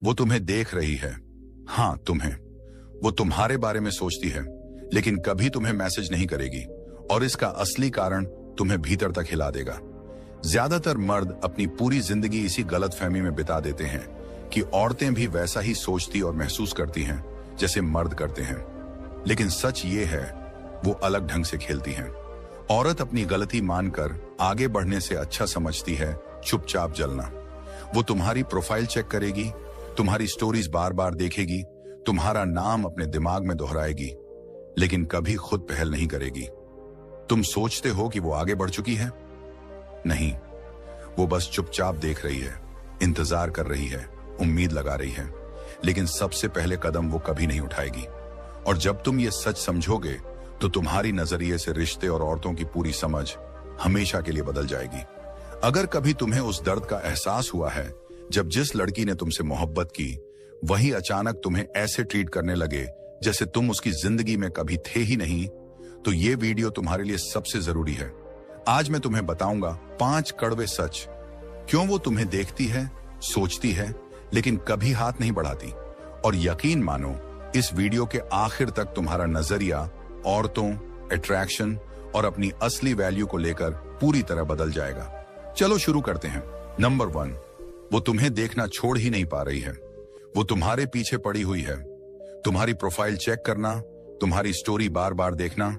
वो तुम्हें देख रही है। हाँ, तुम्हें। वो तुम्हारे बारे में सोचती है, लेकिन कभी तुम्हें मैसेज नहीं करेगी, और इसका असली कारण तुम्हें भीतर तक हिला देगा। ज्यादातर मर्द अपनी पूरी जिंदगी इसी गलतफहमी में बिता देते हैं कि औरतें भी वैसा ही सोचती और महसूस करती हैं जैसे मर्द करते हैं। लेकिन सच ये है, वो अलग ढंग से खेलती हैं। औरत अपनी गलती मानकर आगे बढ़ने से अच्छा समझती है चुपचाप जलना। वो तुम्हारी प्रोफाइल चेक करेगी, तुम्हारी स्टोरीज बार बार देखेगी, तुम्हारा नाम अपने दिमाग में दोहराएगी, लेकिन कभी खुद पहल नहीं करेगी। तुम सोचते हो कि वो आगे बढ़ चुकी है? नहीं, वो बस चुपचाप देख रही है, इंतजार कर रही है, उम्मीद लगा रही है, लेकिन सबसे पहले कदम वो कभी नहीं उठाएगी। और जब तुम ये सच समझोगे तो तुम्हारी नजरिए से रिश्ते और औरतों की पूरी समझ हमेशा के लिए बदल जाएगी। अगर कभी तुम्हें उस दर्द का एहसास हुआ है जब जिस लड़की ने तुमसे मोहब्बत की वही अचानक तुम्हें ऐसे ट्रीट करने लगे जैसे तुम उसकी जिंदगी में कभी थे ही नहीं, तो ये वीडियो तुम्हारे लिए सबसे जरूरी है। आज मैं तुम्हें बताऊंगा 5 कड़वे सच, क्यों वो तुम्हें देखती है, सोचती है, लेकिन कभी हाथ नहीं बढ़ाती। और यकीन मानो, इस वीडियो के आखिर तक तुम्हारा नजरिया औरतों, अट्रैक्शन और अपनी असली वैल्यू को लेकर पूरी तरह बदल जाएगा। चलो शुरू करते हैं। नंबर 1, वो तुम्हें देखना छोड़ ही नहीं पा रही है। वो तुम्हारे पीछे पड़ी हुई है। तुम्हारी प्रोफाइल चेक करना, तुम्हारी स्टोरी बार बार देखना,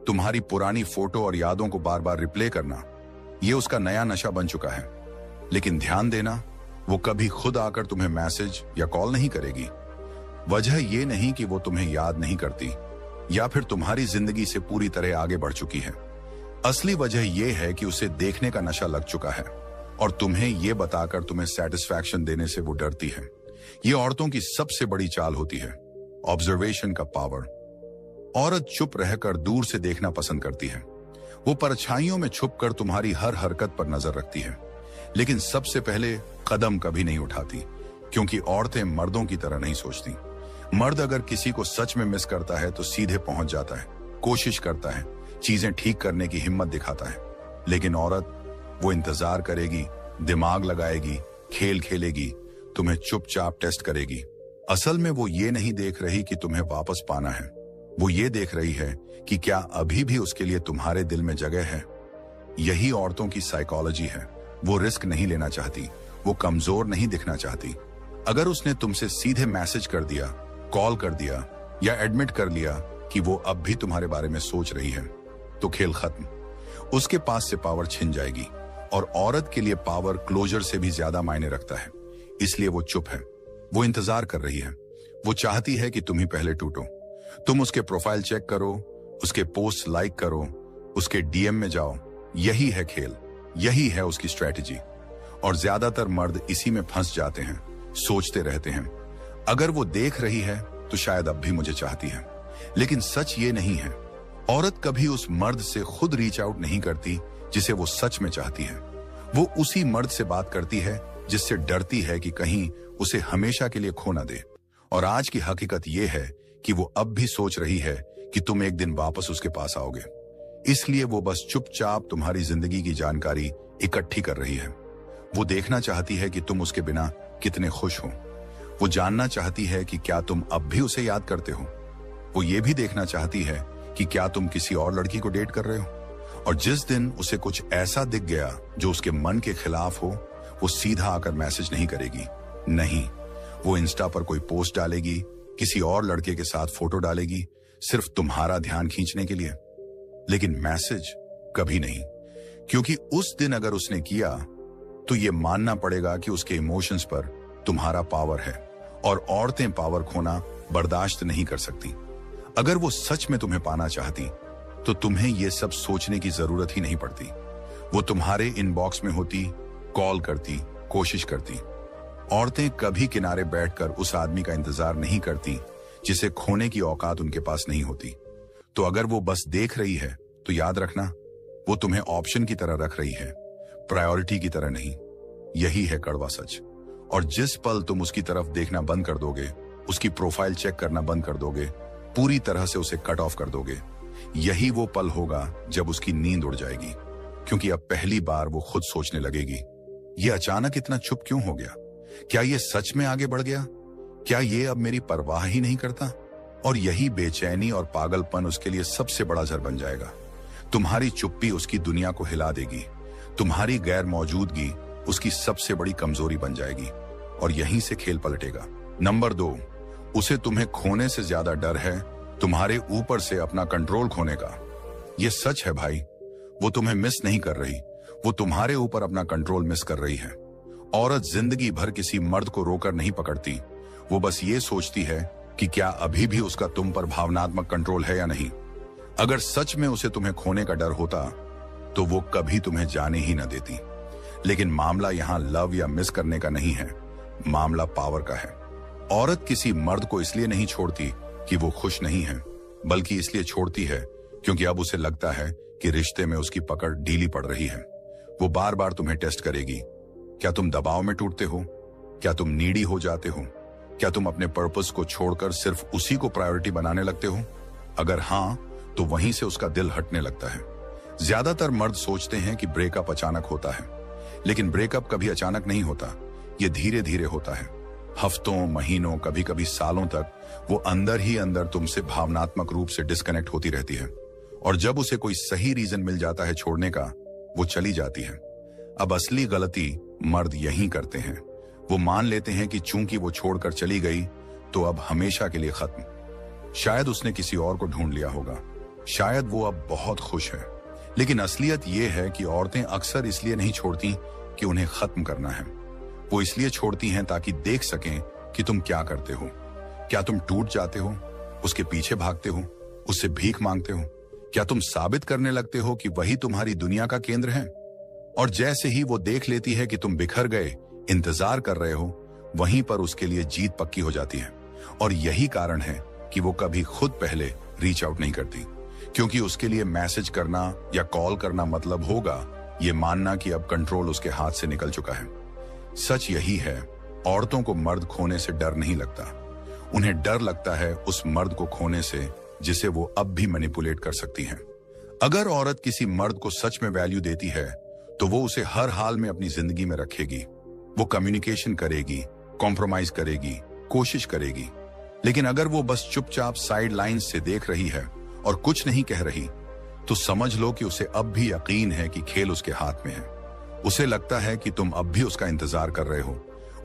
तुम्हारी पुरानी फोटो और यादों को बार बार रिप्ले करना, ये उसका नया नशा बन चुका है। लेकिन ध्यान देना, वो कभी खुद आकर तुम्हें मैसेज या कॉल नहीं करेगी। वजह ये नहीं कि वो तुम्हें याद नहीं करती या फिर तुम्हारी जिंदगी से पूरी तरह आगे बढ़ चुकी है। असली वजह यह है कि उसे देखने का नशा लग चुका है, और तुम्हें यह बताकर तुम्हें सेटिस्फैक्शन देने से वो डरती है। ये औरतों की सबसे बड़ी चाल होती है, ऑब्जर्वेशन का पावर। औरत चुप रहकर दूर से देखना पसंद करती है। वो परछाइयों में छुपकर तुम्हारी हर हरकत पर नजर रखती है, लेकिन सबसे पहले कदम कभी नहीं उठाती, क्योंकि औरतें मर्दों की तरह नहीं सोचती। मर्द अगर किसी को सच में मिस करता है तो सीधे पहुंच जाता है, कोशिश करता है, चीजें ठीक करने की हिम्मत दिखाता है। लेकिन औरत, वो इंतजार करेगी, दिमाग लगाएगी, खेल खेलेगी, तुम्हें चुपचाप टेस्ट करेगी। असल में वो ये नहीं देख रही कि तुम्हें वापस पाना है, वो ये देख रही है कि क्या अभी भी उसके लिए तुम्हारे दिल में जगह है। यही औरतों की साइकोलॉजी है। वो रिस्क नहीं लेना चाहती, वो कमजोर नहीं दिखना चाहती। अगर उसने तुमसे सीधे मैसेज कर दिया, कॉल कर दिया या एडमिट कर लिया कि वो अब भी तुम्हारे बारे में सोच रही है, तो खेल खत्म। उसके पास से पावर छिन जाएगी, और औरत के लिए पावर क्लोजर से भी ज्यादा मायने रखता है। इसलिए वो चुप है, वो इंतजार कर रही है। वो चाहती है कि तुम ही पहले टूटो। तुम उसके प्रोफाइल चेक करो, उसके पोस्ट लाइक करो, उसके डीएम में जाओ। यही है खेल, यही है उसकी स्ट्रेटेजी। और ज्यादातर मर्द इसी में फंस जाते हैं, सोचते रहते हैं, अगर वो देख रही है तो शायद अब भी मुझे चाहती है। लेकिन सच ये नहीं है। औरत कभी उस मर्द से खुद रीच आउट नहीं करती जिसे वो सच में चाहती है। वो उसी मर्द से बात करती है जिससे डरती है कि कहीं उसे हमेशा के लिए खो ना दे। और आज की हकीकत यह है कि वो अब भी सोच रही है कि तुम एक दिन वापस उसके पास आओगे। इसलिए वो बस चुपचाप तुम्हारी जिंदगी की जानकारी इकट्ठी कर रही है। वो देखना चाहती है कि तुम उसके बिना कितने खुश हो। वो जानना चाहती है कि क्या तुम अब भी उसे याद करते हो। वो ये भी देखना चाहती है कि क्या तुम किसी और लड़की को डेट कर रहे हो। और जिस दिन उसे कुछ ऐसा दिख गया जो उसके मन के खिलाफ हो, वो सीधा आकर मैसेज नहीं करेगी। नहीं, वो इंस्टा पर कोई पोस्ट डालेगी, किसी और लड़के के साथ फोटो डालेगी, सिर्फ तुम्हारा ध्यान खींचने के लिए। लेकिन मैसेज कभी नहीं, क्योंकि उस दिन अगर उसने किया तो ये मानना पड़ेगा कि उसके इमोशंस पर तुम्हारा पावर है, और औरतें पावर खोना बर्दाश्त नहीं कर सकती। अगर वो सच में तुम्हें पाना चाहती तो तुम्हें ये सब सोचने की जरूरत ही नहीं पड़ती। वो तुम्हारे इनबॉक्स में होती, कॉल करती, कोशिश करती। औरतें कभी किनारे बैठकर उस आदमी का इंतजार नहीं करती जिसे खोने की औकात उनके पास नहीं होती। तो अगर वो बस देख रही है तो याद रखना, वो तुम्हें ऑप्शन की तरह रख रही है, प्रायोरिटी की तरह नहीं। यही है कड़वा सच। और जिस पल तुम उसकी तरफ देखना बंद कर दोगे, उसकी प्रोफाइल चेक करना बंद कर दोगे, पूरी तरह से उसे कट ऑफ कर दोगे, यही वो पल होगा जब उसकी नींद उड़ जाएगी। क्योंकि अब पहली बार वो खुद सोचने लगेगी, ये अचानक इतना चुप क्यों हो गया। क्या ये सच में आगे बढ़ गया? क्या ये अब मेरी परवाह ही नहीं करता? और यही बेचैनी और पागलपन उसके लिए सबसे बड़ा जहर बन जाएगा। तुम्हारी चुप्पी उसकी दुनिया को हिला देगी। तुम्हारी गैर मौजूदगी उसकी सबसे बड़ी कमजोरी बन जाएगी और यहीं से खेल पलटेगा। नंबर 2, उसे तुम्हें खोने से ज्यादा डर है तुम्हारे ऊपर से अपना कंट्रोल खोने का। यह सच है भाई, वो तुम्हें मिस नहीं कर रही, वो तुम्हारे ऊपर अपना कंट्रोल मिस कर रही है। औरत जिंदगी भर किसी मर्द को रोकर नहीं पकड़ती, वो बस ये सोचती है कि क्या अभी भी उसका तुम पर भावनात्मक कंट्रोल है या नहीं। अगर सच में उसे तुम्हें खोने का डर होता तो वो कभी तुम्हें जाने ही न देती। लेकिन मामला यहां लव या मिस करने का नहीं है, मामला पावर का है। औरत किसी मर्द को इसलिए नहीं छोड़ती कि वो खुश नहीं है, बल्कि इसलिए छोड़ती है क्योंकि अब उसे लगता है कि रिश्ते में उसकी पकड़ ढीली पड़ रही है। वो बार बार तुम्हें टेस्ट करेगी। क्या तुम दबाव में टूटते हो? क्या तुम नीडी हो जाते हो? क्या तुम अपने पर्पस को छोड़कर सिर्फ उसी को प्रायोरिटी बनाने लगते हो? अगर हां, तो वहीं से उसका दिल हटने लगता है। ज्यादातर मर्द सोचते हैं कि ब्रेकअप अचानक होता है, लेकिन ब्रेकअप कभी अचानक नहीं होता, ये धीरे धीरे होता है। हफ्तों, महीनों, कभी कभी सालों तक वो अंदर ही अंदर तुमसे भावनात्मक रूप से डिस्कनेक्ट होती रहती है और जब उसे कोई सही रीजन मिल जाता है छोड़ने का, वो चली जाती है। अब असली गलती मर्द यही करते हैं। वो मान लेते हैं कि चूंकि वो छोड़कर चली गई तो अब हमेशा के लिए खत्म। शायद उसने किसी और को ढूंढ लिया होगा, शायद वो अब बहुत खुश है। लेकिन असलियत ये है कि औरतें अक्सर इसलिए नहीं छोड़ती कि उन्हें खत्म करना है, वो इसलिए छोड़ती हैं ताकि देख सकें कि तुम क्या करते हो। क्या तुम टूट जाते हो, उसके पीछे भागते हो, उससे भीख मांगते हो? क्या तुम साबित करने लगते हो कि वही तुम्हारी दुनिया का केंद्र है? और जैसे ही वो देख लेती है कि तुम बिखर गए, इंतजार कर रहे हो, वहीं पर उसके लिए जीत पक्की हो जाती है। और यही कारण है कि वो कभी खुद पहले रीच आउट नहीं करती, क्योंकि उसके लिए मैसेज करना या कॉल करना मतलब होगा ये मानना कि अब कंट्रोल उसके हाथ से निकल चुका है। सच यही है, औरतों को मर्द खोने से डर नहीं लगता, उन्हें डर लगता है उस मर्द को खोने से जिसे वो अब भी मैनिपुलेट कर सकती हैं। अगर औरत किसी मर्द को सच में वैल्यू देती है तो वो उसे हर हाल में अपनी जिंदगी में रखेगी। वो कम्युनिकेशन करेगी, कॉम्प्रोमाइज करेगी, कोशिश करेगी। लेकिन अगर वो बस चुपचाप साइड लाइन्स से देख रही है और कुछ नहीं कह रही, तो समझ लो कि उसे अब भी यकीन है कि खेल उसके हाथ में है। उसे लगता है कि तुम अब भी उसका इंतजार कर रहे हो,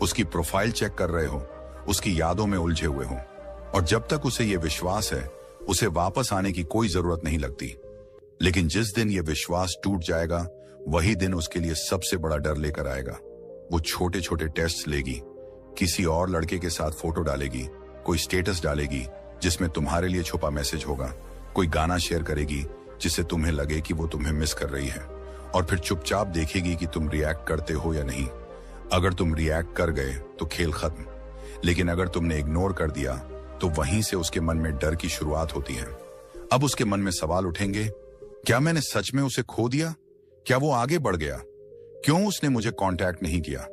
उसकी प्रोफाइल चेक कर रहे हो, उसकी यादों में उलझे हुए हो। और जब तक उसे यह विश्वास है, उसे वापस आने की कोई जरूरत नहीं लगती। लेकिन जिस दिन यह विश्वास टूट जाएगा, वही दिन उसके लिए सबसे बड़ा डर लेकर आएगा। वो छोटे छोटे टेस्ट लेगी, किसी और लड़के के साथ फोटो डालेगी, कोई स्टेटस डालेगी जिसमें तुम्हारे लिए छुपा मैसेज होगा, कोई गाना शेयर करेगी जिससे तुम्हें लगे कि वो तुम्हें मिस कर रही है, और फिर चुपचाप देखेगी कि तुम रिएक्ट करते हो या नहीं। अगर तुम रिएक्ट कर गए तो खेल खत्म, लेकिन अगर तुमने इग्नोर कर दिया तो वहीं से उसके मन में डर की शुरुआत होती है। अब उसके मन में सवाल उठेंगे, क्या मैंने सच में उसे खो दिया? क्या वो आगे बढ़ गया? क्यों उसने मुझे कांटेक्ट नहीं किया?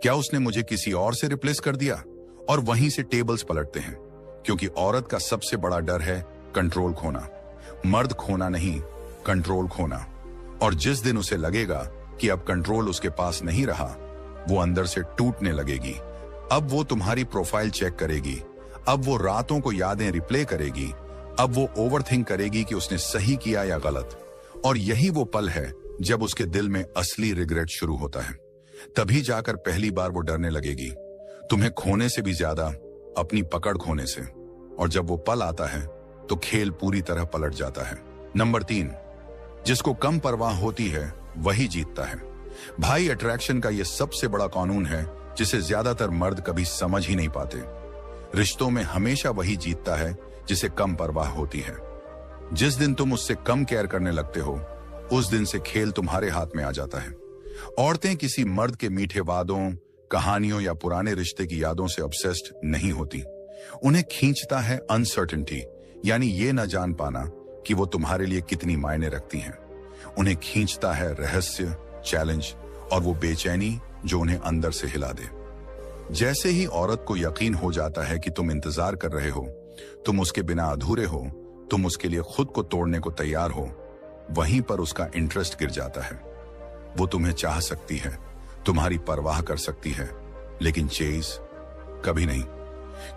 क्या उसने मुझे किसी और से रिप्लेस कर दिया? और वहीं से टेबल्स पलटते हैं, क्योंकि औरत का सबसे बड़ा डर है कंट्रोल खोना। मर्द खोना नहीं, कंट्रोल खोना। और जिस दिन उसे लगेगा कि अब कंट्रोल उसके पास नहीं रहा, वो अंदर से टूटने लगेगी। अब वो तुम्हारी प्रोफाइल चेक करेगी, अब वो रातों को यादें रिप्ले करेगी, अब वो ओवरथिंक करेगी कि उसने सही किया या गलत। और यही वो पल है जब उसके दिल में असली रिग्रेट शुरू होता है। तभी जाकर पहली बार वो डरने लगेगी, तुम्हें खोने से भी ज्यादा अपनी पकड़ खोने से। और जब वो पल आता है तो खेल पूरी तरह पलट जाता है। नंबर 3, जिसको कम परवाह होती है वही जीतता है। भाई, अट्रैक्शन का यह सबसे बड़ा कानून है जिसे ज्यादातर मर्द कभी समझ ही नहीं पाते। रिश्तों में हमेशा वही जीतता है जिसे कम परवाह होती है। जिस दिन तुम उससे कम केयर करने लगते हो, उस दिन से खेल तुम्हारे हाथ में आ जाता है। औरतें किसी मर्द के मीठे वादों, कहानियों या पुराने रिश्ते की यादों से ऑब्सेस्ड नहीं होती। उन्हें खींचता है अनसर्टेनिटी, यानी ये न जान पाना कि वो तुम्हारे लिए कितनी मायने रखती हैं। उन्हें खींचता है रहस्य, चैलेंज और वो बेचैनी जो उन्हें अंदर से हिला दे। जैसे ही औरत को यकीन हो जाता है कि तुम इंतजार कर रहे हो, तुम उसके बिना अधूरे हो, तुम उसके लिए खुद को तोड़ने को तैयार हो, वहीं पर उसका इंटरेस्ट गिर जाता है। वो तुम्हें चाह सकती है, तुम्हारी परवाह कर सकती है, लेकिन चेज कभी नहीं,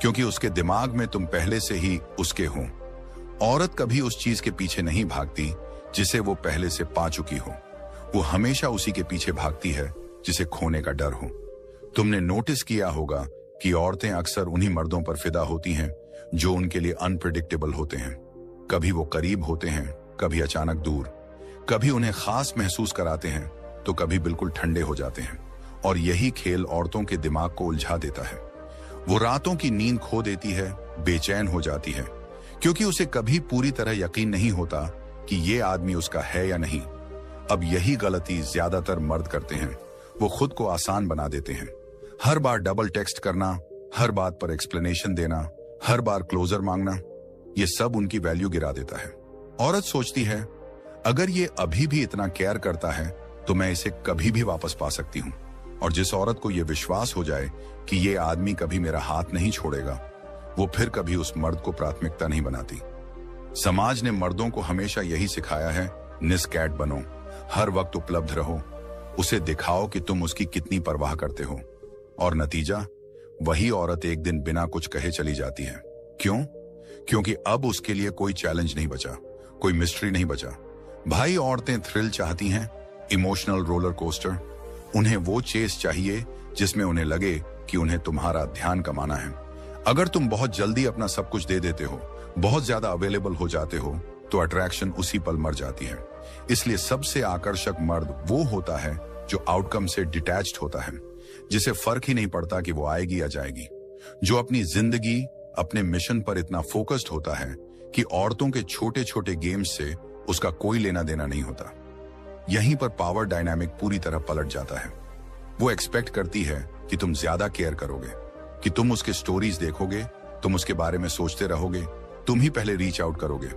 क्योंकि उसके दिमाग में तुम पहले से ही उसके हो। औरत कभी उस चीज के पीछे नहीं भागती जिसे वो पहले से पा चुकी हो। वो हमेशा उसी के पीछे भागती है जिसे खोने का डर हो। तुमने नोटिस किया होगा कि औरतें अक्सर उन्हीं मर्दों पर फिदा होती हैं जो उनके लिए अनप्रेडिक्टेबल होते हैं। कभी वो करीब होते हैं, कभी अचानक दूर, कभी उन्हें खास महसूस कराते हैं तो कभी बिल्कुल ठंडे हो जाते हैं। और यही खेल औरतों के दिमाग को उलझा देता है। वो रातों की नींद खो देती है, बेचैन हो जाती है, क्योंकि उसे कभी पूरी तरह यकीन नहीं होता कि ये आदमी उसका है या नहीं। अब यही गलती ज्यादातर मर्द करते हैं। वो खुद को आसान बना देते हैं। हर बार डबल टेक्स्ट करना, हर बात पर एक्सप्लेनेशन देना, हर बार क्लोजर मांगना, ये सब उनकी वैल्यू गिरा देता है। औरत सोचती है, अगर ये अभी भी इतना केयर करता है तो मैं इसे कभी भी वापस पा सकती हूँ। और जिस औरत को यह विश्वास हो जाए कि ये आदमी कभी मेरा हाथ नहीं छोड़ेगा, वो फिर कभी उस मर्द को प्राथमिकता नहीं बनाती। समाज ने मर्दों को हमेशा यही सिखाया है, निस्कैट बनो, हर वक्त उपलब्ध रहो, उसे दिखाओ कि तुम उसकी कितनी परवाह करते हो। और नतीजा, वही औरत एक दिन बिना कुछ कहे चली जाती है। क्यों? क्योंकि अब उसके लिए कोई चैलेंज नहीं बचा, कोई मिस्ट्री नहीं बचा। भाई, औरतें थ्रिल चाहती हैं, इमोशनल रोलर कोस्टर। उन्हें वो चेस चाहिए जिसमें उन्हें लगे कि उन्हें तुम्हारा ध्यान कमाना है। अगर तुम बहुत जल्दी अपना सब कुछ दे देते हो, बहुत ज्यादा अवेलेबल हो जाते हो, तो अट्रैक्शन उसी पल मर जाती है। इसलिए सबसे आकर्षक मर्द वो होता है जो आउटकम से डिटैच्ड होता है, जिसे फर्क ही नहीं पड़ता कि वो आएगी या जाएगी, जो अपनी जिंदगी, अपने मिशन पर इतना फोकस्ड होता है कि औरतों के छोटे छोटे गेम्स से उसका कोई लेना देना नहीं होता। यहीं पर पावर डायनामिक पूरी तरह पलट जाता है। वो एक्सपेक्ट करती है कि तुम ज्यादा केयर करोगे, कि तुम उसके स्टोरीज देखोगे, तुम उसके बारे में सोचते रहोगे, तुम ही पहले रीच आउट करोगे।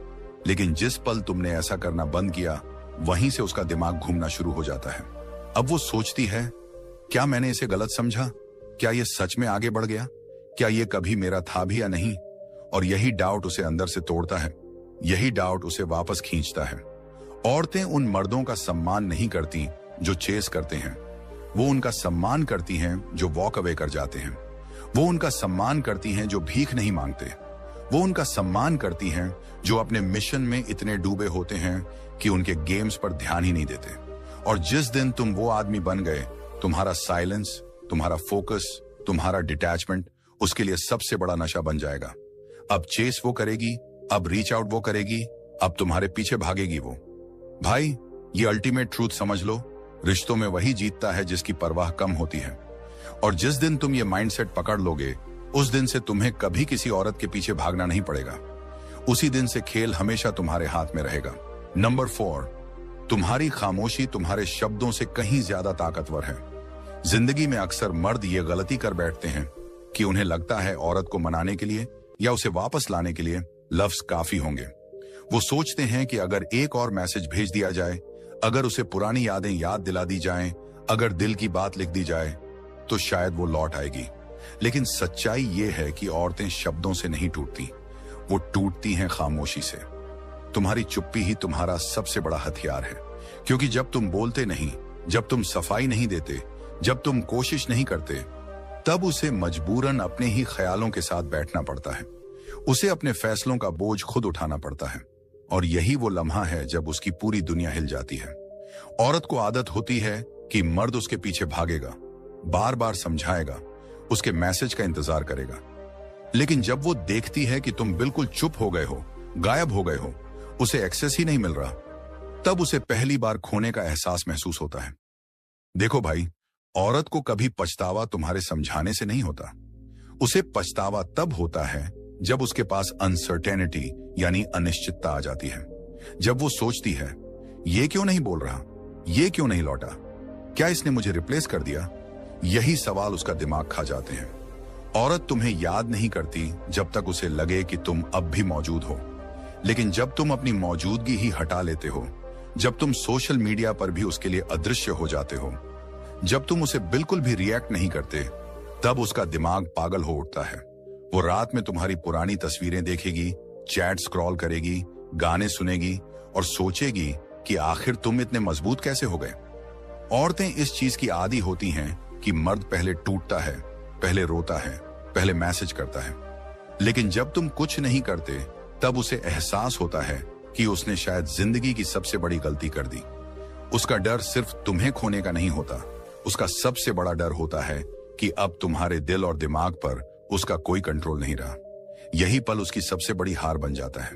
लेकिन जिस पल तुमने ऐसा करना बंद किया, वहीं से उसका दिमाग घूमना शुरू हो जाता है। अब वो सोचती है, क्या मैंने इसे गलत समझा? क्या ये सच में आगे बढ़ गया? क्या ये कभी मेरा था भी या नहीं? और यही डाउट उसे अंदर से तोड़ता है, यही डाउट उसे वापस खींचता है। औरतें उन मर्दों का सम्मान नहीं करती जो चेस करते हैं, वो उनका सम्मान करती हैं जो वॉक अवे कर जाते हैं। वो उनका सम्मान करती हैं जो भीख नहीं मांगते। वो उनका सम्मान करती हैं जो अपने मिशन में इतने डूबे होते हैं कि उनके गेम्स पर ध्यान ही नहीं देते। और जिस दिन तुम वो आदमी बन गए, तुम्हारा साइलेंस, तुम्हारा फोकस, तुम्हारा डिटैचमेंट उसके लिए सबसे बड़ा नशा बन जाएगा। अब चेस वो करेगी, अब रीच आउट वो करेगी, अब तुम्हारे पीछे भागेगी वो। भाई, ये अल्टीमेट ट्रूथ समझ लो, रिश्तों में वही जीतता है जिसकी परवाह कम होती है। और जिस दिन तुम ये माइंडसेट पकड़ लोगे, उस दिन से तुम्हें कभी किसी औरत के पीछे भागना नहीं पड़ेगा। उसी दिन से खेल हमेशा तुम्हारे हाथ में रहेगा। नंबर 4, तुम्हारी खामोशी तुम्हारे शब्दों से कहीं ज्यादा ताकतवर है। जिंदगी में अक्सर मर्द ये गलती कर बैठते हैं कि उन्हें लगता है औरत को मनाने के लिए या उसे वापस लाने के लिए लफ्ज काफी होंगे। वो सोचते हैं कि अगर एक और मैसेज भेज दिया जाए, अगर उसे पुरानी यादें याद दिला दी जाएं, अगर दिल की बात लिख दी जाए, तो शायद वो लौट आएगी। लेकिन सच्चाई ये है कि औरतें शब्दों से नहीं टूटती, वो टूटती हैं खामोशी से। तुम्हारी चुप्पी ही तुम्हारा सबसे बड़ा हथियार है, क्योंकि जब तुम बोलते नहीं, जब तुम सफाई नहीं देते, जब तुम कोशिश नहीं करते, तब उसे मजबूरन अपने ही ख्यालों के साथ बैठना पड़ता है। उसे अपने फैसलों का बोझ खुद उठाना पड़ता है। और यही वो लम्हा है जब उसकी पूरी दुनिया हिल जाती है। औरत को आदत होती है कि मर्द उसके पीछे भागेगा, बार बार समझाएगा, उसके मैसेज का इंतजार करेगा। लेकिन जब वो देखती है कि तुम बिल्कुल चुप हो गए हो, गायब हो गए हो, उसे एक्सेस ही नहीं मिल रहा, तब उसे पहली बार खोने का एहसास महसूस होता है। देखो भाई, औरत को कभी पछतावा तुम्हारे समझाने से नहीं होता। उसे पछतावा तब होता है जब उसके पास अनसर्टेनिटी यानी अनिश्चितता आ जाती है। जब वो सोचती है, ये क्यों नहीं बोल रहा, ये क्यों नहीं लौटा, क्या इसने मुझे रिप्लेस कर दिया? यही सवाल उसका दिमाग खा जाते हैं। औरत तुम्हें याद नहीं करती जब तक उसे लगे कि तुम अब भी मौजूद हो। लेकिन जब तुम अपनी मौजूदगी ही हटा लेते हो, जब तुम सोशल मीडिया पर भी उसके लिए अदृश्य हो जाते हो, जब तुम उसे बिल्कुल भी रिएक्ट नहीं करते, तब उसका दिमाग पागल हो उठता है। वो रात में तुम्हारी पुरानी तस्वीरें देखेगी, चैट स्क्रॉल करेगी, गाने सुनेगी और सोचेगी कि आखिर तुम इतने मजबूत कैसे हो गए। औरतें इस चीज की आदी होती हैं कि मर्द पहले टूटता है, पहले रोता है, पहले मैसेज करता है। लेकिन जब तुम कुछ नहीं करते तब उसे एहसास होता है कि उसने शायद जिंदगी की सबसे बड़ी गलती कर दी। उसका डर सिर्फ तुम्हें खोने का नहीं होता, उसका सबसे बड़ा डर होता है कि अब तुम्हारे दिल और दिमाग पर उसका कोई कंट्रोल नहीं रहा। यही पल उसकी सबसे बड़ी हार बन जाता है।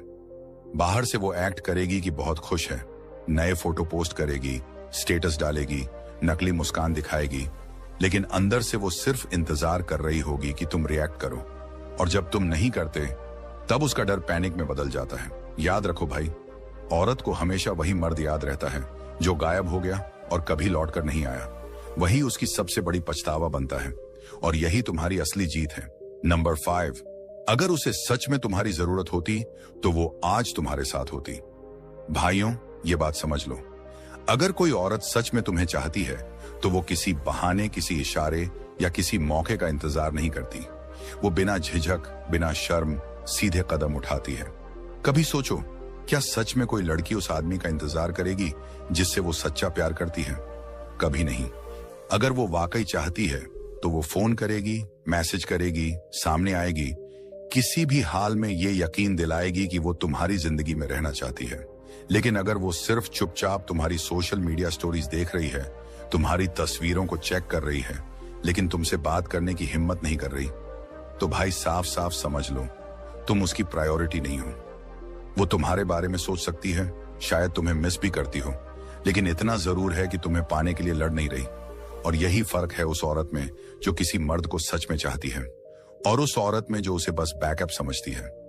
बाहर से वो एक्ट करेगी कि बहुत खुश है, नए फोटो पोस्ट करेगी, स्टेटस डालेगी, नकली मुस्कान दिखाएगी, लेकिन अंदर से वो सिर्फ इंतजार कर रही होगी कि तुम रिएक्ट करो। और जब तुम नहीं करते तब उसका डर पैनिक में बदल जाता है। याद रखो भाई, औरत को हमेशा वही मर्द याद रहता है जो गायब हो गया और कभी लौट कर नहीं आया। वही उसकी सबसे बड़ी पछतावा बनता है और यही तुम्हारी असली जीत है। नंबर 5, अगर उसे सच में तुम्हारी जरूरत होती तो वो आज तुम्हारे साथ होती। भाइयों, ये बात समझ लो, अगर कोई औरत सच में तुम्हें चाहती है तो वो किसी बहाने, किसी इशारे या किसी मौके का इंतजार नहीं करती। वो बिना झिझक, बिना शर्म सीधे कदम उठाती है। कभी सोचो, क्या सच में कोई लड़की उस आदमी का इंतजार करेगी जिससे वो सच्चा प्यार करती है? कभी नहीं। अगर वो वाकई चाहती है तो वो फोन करेगी, मैसेज करेगी, सामने आएगी, किसी भी हाल में ये यकीन दिलाएगी कि वो तुम्हारी जिंदगी में रहना चाहती है। लेकिन अगर वो सिर्फ चुपचाप तुम्हारी सोशल मीडिया स्टोरीज देख रही है, तुम्हारी तस्वीरों को चेक कर रही है, लेकिन तुमसे बात करने की हिम्मत नहीं कर रही, तो भाई साफ साफ समझ लो, तुम उसकी प्रायोरिटी नहीं हो। वो तुम्हारे बारे में सोच सकती है, शायद तुम्हें मिस भी करती हो, लेकिन इतना जरूर है कि तुम्हें पाने के लिए लड़ नहीं रही। और यही फर्क है उस औरत में जो किसी मर्द को सच में चाहती है और उस औरत में जो उसे बस बैकअप समझती है।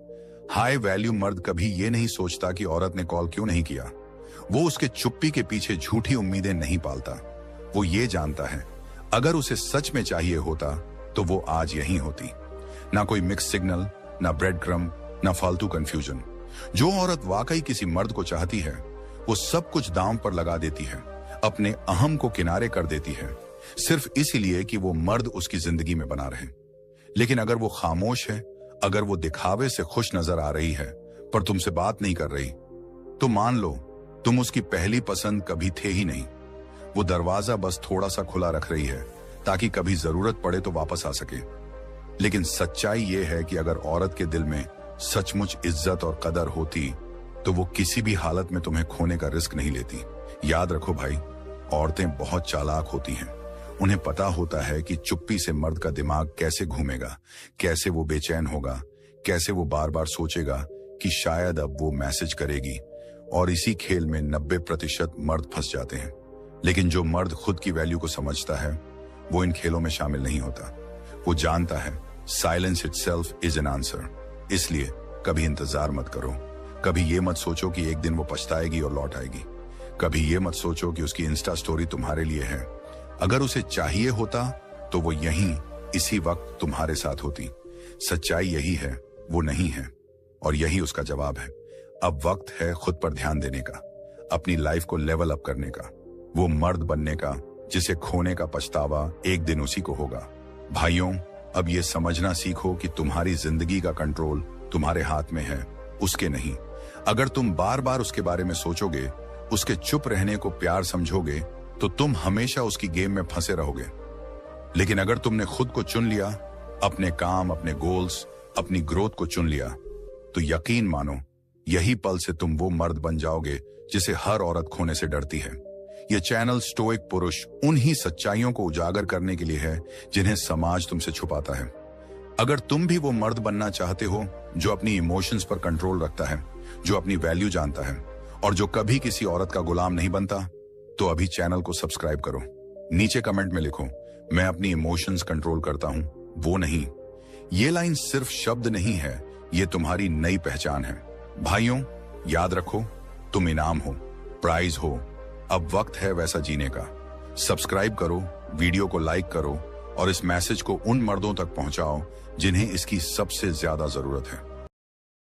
हाई वैल्यू मर्द कभी ये नहीं सोचता कि औरत ने कॉल क्यों नहीं किया। वो उसके चुप्पी के पीछे झूठी उम्मीदें नहीं पालता। वो ये जानता है, अगर उसे सच में चाहिए होता तो वो आज यहीं होती। ना कोई मिक्स सिग्नल, ना ब्रेड क्रम, ना फालतू कंफ्यूजन। जो औरत वाकई किसी मर्द को चाहती है वो सब कुछ दांव पर लगा देती है, अपने अहम को किनारे कर देती है, सिर्फ इसलिए कि वो मर्द उसकी जिंदगी में बना रहे। लेकिन अगर वो खामोश है, अगर वो दिखावे से खुश नजर आ रही है पर तुमसे बात नहीं कर रही, तो मान लो तुम उसकी पहली पसंद कभी थे ही नहीं। वो दरवाजा बस थोड़ा सा खुला रख रही है ताकि कभी जरूरत पड़े तो वापस आ सके। लेकिन सच्चाई ये है कि अगर औरत के दिल में सचमुच इज्जत और कदर होती तो वो किसी भी हालत में तुम्हें खोने का रिस्क नहीं लेती। याद रखो भाई, औरतें बहुत चालाक होती हैं। उन्हें पता होता है कि चुप्पी से मर्द का दिमाग कैसे घूमेगा, कैसे वो बेचैन होगा, कैसे वो बार बार सोचेगा कि शायद अब वो मैसेज करेगी। और इसी खेल में 90% मर्द फंस जाते हैं। लेकिन जो मर्द खुद की वैल्यू को समझता है वो इन खेलों में शामिल नहीं होता। वो जानता है silence itself is an answer. इसलिए कभी इंतजार मत करो। कभी ये मत सोचो कि एक दिन वो पछताएगी और लौट आएगी। कभी ये मत सोचो कि उसकी इंस्टा स्टोरी तुम्हारे लिए है। अगर उसे चाहिए होता तो वो यहीं इसी वक्त तुम्हारे साथ होती। सच्चाई यही है, वो नहीं है, और यही उसका जवाब है। अब वक्त है खुद पर ध्यान देने का, अपनी लाइफ को लेवल अप करने का, वो मर्द बनने का जिसे खोने का पछतावा एक दिन उसी को होगा। भाइयों, अब ये समझना सीखो कि तुम्हारी जिंदगी का कंट्रोल तुम्हारे हाथ में है, उसके नहीं। अगर तुम बार बार उसके बारे में सोचोगे, उसके चुप रहने को प्यार समझोगे, तो तुम हमेशा उसकी गेम में फंसे रहोगे। लेकिन अगर तुमने खुद को चुन लिया, अपने काम, अपने गोल्स, अपनी ग्रोथ को चुन लिया, तो यकीन मानो यही पल से तुम वो मर्द बन जाओगे जिसे हर औरत खोने से डरती है। यह चैनल स्टोइक पुरुष उन्हीं सच्चाइयों को उजागर करने के लिए है जिन्हें समाज तुमसे छुपाता है। अगर तुम भी वो मर्द बनना चाहते हो जो अपनी इमोशंस पर कंट्रोल रखता है, जो अपनी वैल्यू जानता है और जो कभी किसी औरत का गुलाम नहीं बनता, तो अभी चैनल को सब्सक्राइब करो। नीचे कमेंट में लिखो, मैं अपनी इमोशंस कंट्रोल करता हूं, वो नहीं। ये लाइन सिर्फ शब्द नहीं है, ये तुम्हारी नई पहचान है। भाइयों, याद रखो, तुम इनाम हो, प्राइज हो। अब वक्त है वैसा जीने का। सब्सक्राइब करो, वीडियो को लाइक करो और इस मैसेज को उन मर्दों तक पहुंचाओ जिन्हें इसकी सबसे ज्यादा जरूरत है।